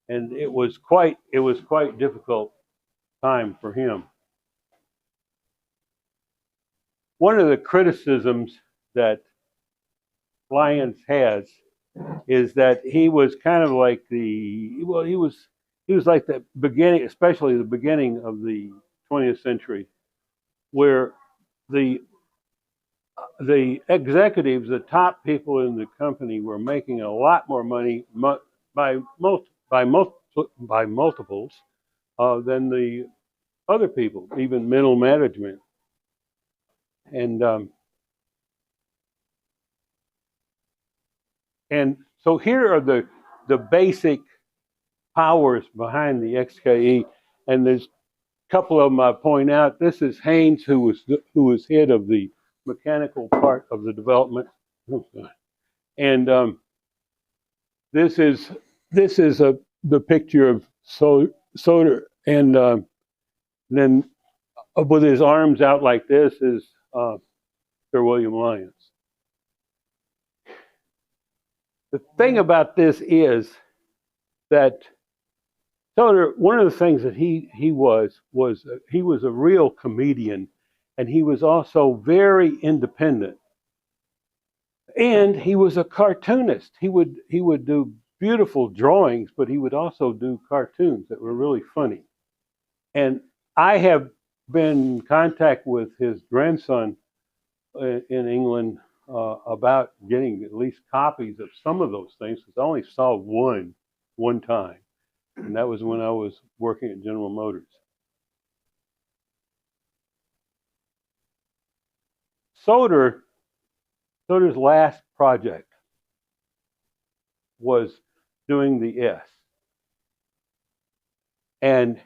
and it was quite difficult time for him. One of the criticisms that Lyons has is that he was kind of like he was like the beginning, especially the beginning of the 20th century, where the executives, the top people in the company, were making a lot more money by multiples than the other people, even middle management. And so here are the basic powers behind the XKE, and there's a couple of them I point out. This is Haynes, who was head of the mechanical part of the development, and this is the picture of Soder, and then with his arms out like this is Sir William Lyons. The thing about this is that Soder, one of the things that he was a real comedian, and he was also very independent. And he was a cartoonist. He would do beautiful drawings, but he would also do cartoons that were really funny. And I have been in contact with his grandson in England about getting at least copies of some of those things, because I only saw one time, and that was when I was working at General Motors. Soder's last project was doing the S, and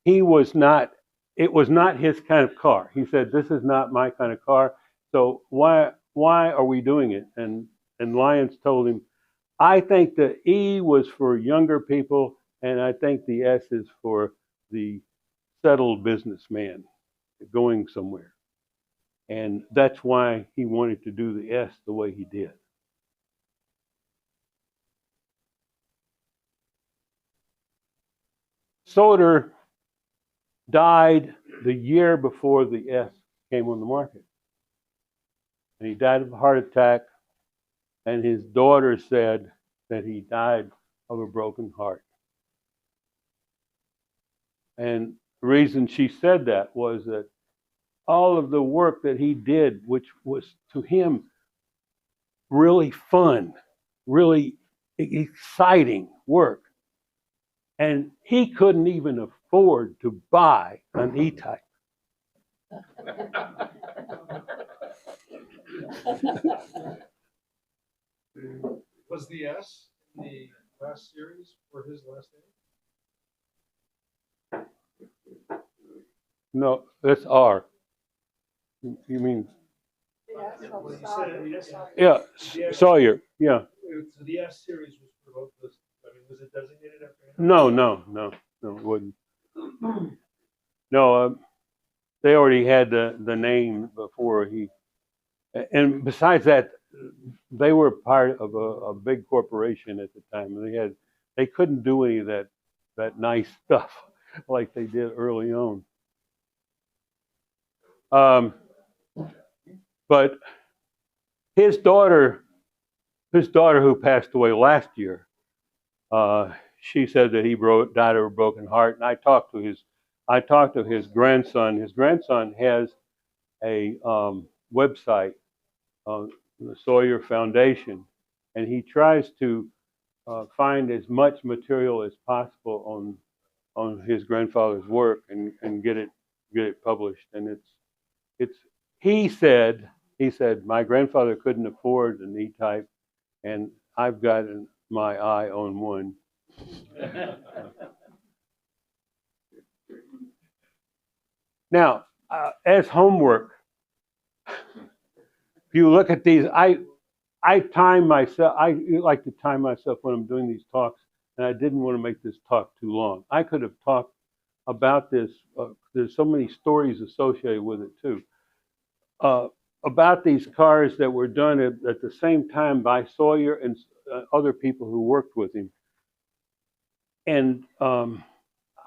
it was not his kind of car. He said, "This is not my kind of car, so why are we doing it?" And Lyons told him, "I think the E was for younger people, and I think the S is for the settled businessman going somewhere." And that's why he wanted to do the S the way he did. Soder died the year before the S came on the market. And he died of a heart attack, and his daughter said that he died of a broken heart. And the reason she said that was that all of the work that he did, which was to him really fun, really exciting work, and he couldn't even afford to buy an E-Type. Was the S in the last series for his last name? No, that's R. You mean? Yeah, Sawyer. Yeah. So the S series was for both of those. I mean, was it designated after him? No, it wouldn't. No, they already had the name before he. And besides that, they were part of a big corporation at the time, and they couldn't do any of that nice stuff like they did early on. But his daughter who passed away last year, she said that he died of a broken heart. And I talked to his grandson. His grandson has a website, the Sawyer Foundation, and he tries to find as much material as possible on his grandfather's work and get it published. And he said my grandfather couldn't afford an E-Type, and I've got my eye on one. Now, as homework, if you look at these, I time myself. I like to time myself when I'm doing these talks, and I didn't want to make this talk too long. I could have talked about this. There's so many stories associated with it too. About these cars that were done at the same time by Sawyer and other people who worked with him. And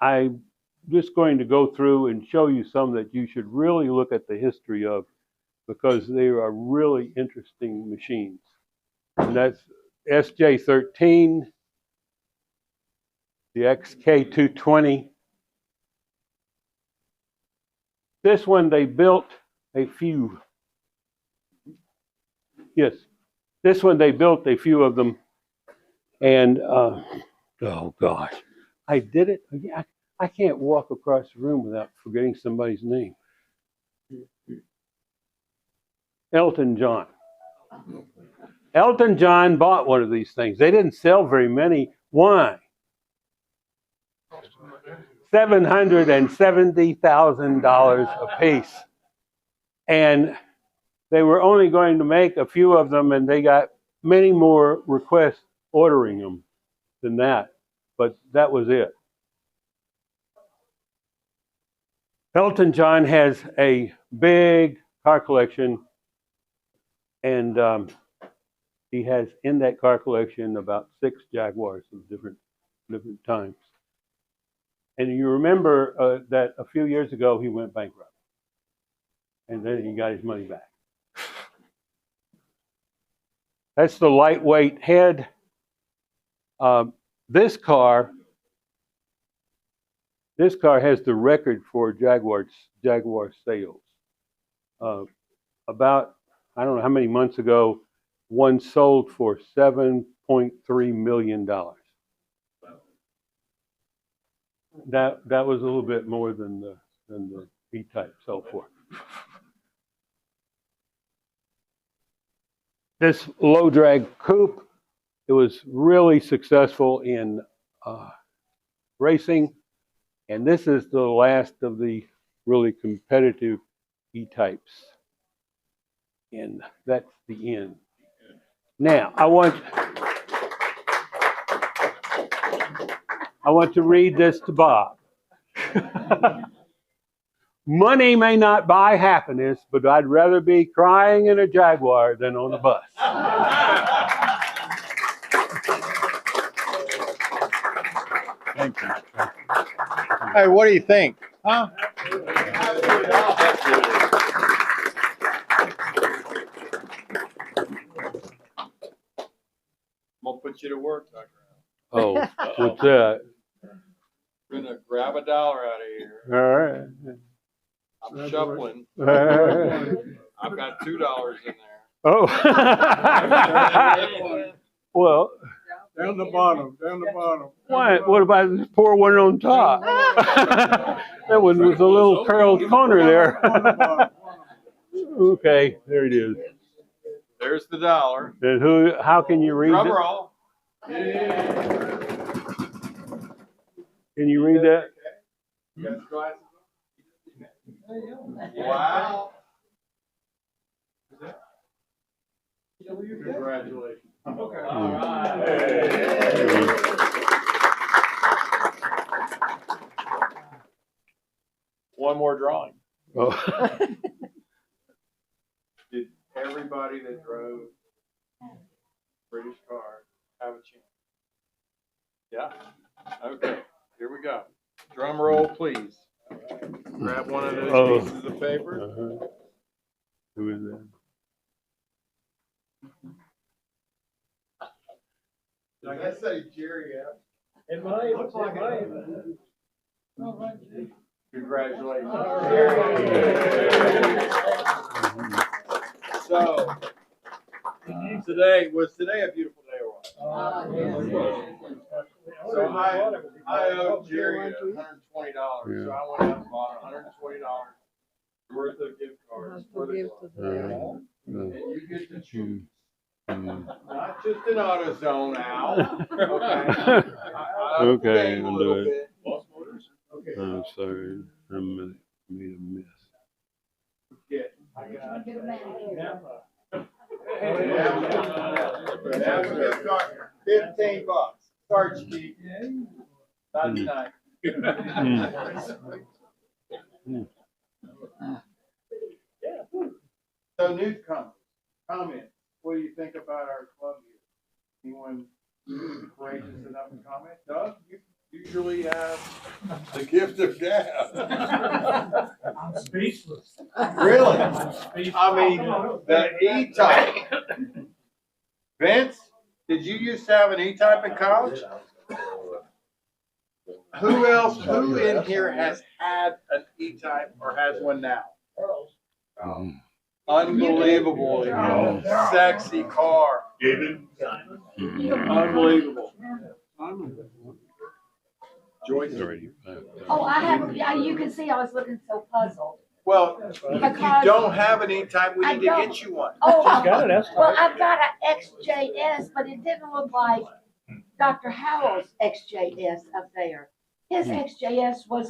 I'm just going to go through and show you some that you should really look at the history of, because they are really interesting machines. And that's SJ13, the XK220. This one they built a few. Yes, this one they built a few of them. And oh gosh, I did it. I can't walk across the room without forgetting somebody's name. Elton John. Elton John bought one of these things. They didn't sell very many. Why? $770,000 a piece. And they were only going to make a few of them, and they got many more requests ordering them than that. But that was it. Elton John has a big car collection, and he has in that car collection about 6 Jaguars of different times. And you remember that a few years ago he went bankrupt, and then he got his money back. That's the lightweight head. This car has the record for Jaguar sales. About, I don't know how many months ago, one sold for $7.3 million. That was a little bit more than the E-Type sold for. This low drag coupe, it was really successful in racing, and this is the last of the really competitive E-Types, and that's the end. Now I want to read this to Bob. Money may not buy happiness, but I'd rather be crying in a Jaguar than on a bus. Thank you. Hey, what do you think? Huh? I'm gonna put you to work, Dr. Oh, what's that? We're gonna grab $1 out of here. All right. I'm shuffling. All right. I've got $2 in there. Oh. Well, Down the bottom. what about this poor one on top? That one was a little curled corner there. Okay, there it is. There's the $1. And how can you read Drum it? roll. Can you read that? You got the glasses on? Wow. Congratulations. Okay. All right. One more drawing. Oh. Did everybody that drove British car have a chance? Yeah? Okay, here we go. Drum roll, please. Grab one of those pieces of paper. Who is that? Like I say, Jerry, It might. Looks like it. congratulations. So, was today a beautiful day or what? So I owe Jerry $120, so I went out and bought $120 worth of gift cards for the club. And you get to choose. Not just an AutoZone, Al. Okay, a I'll little do it. bit. Okay. I'm sorry, I made a mess. Yeah. I got it. $15. Sorry, Steve. Not tonight. So newcomers, comment. What do you think about our club here? Anyone courageous enough to comment? Doug, usually have the gift of gab. I'm speechless. Really? I'm speechless. I mean, the E-type. Vince, did you used to have an E-type in college? Who in here has had an E-type or has one now? Unbelievable, sexy car. Unbelievable. Joyce. Oh, I have, yeah, you can see I was looking so puzzled. Well, if you Because don't have an E-type, we I need to don't. get you one. Oh, got it, well, I've got an XJS, but it didn't look like Dr. Howell's XJS up there. His XJS was a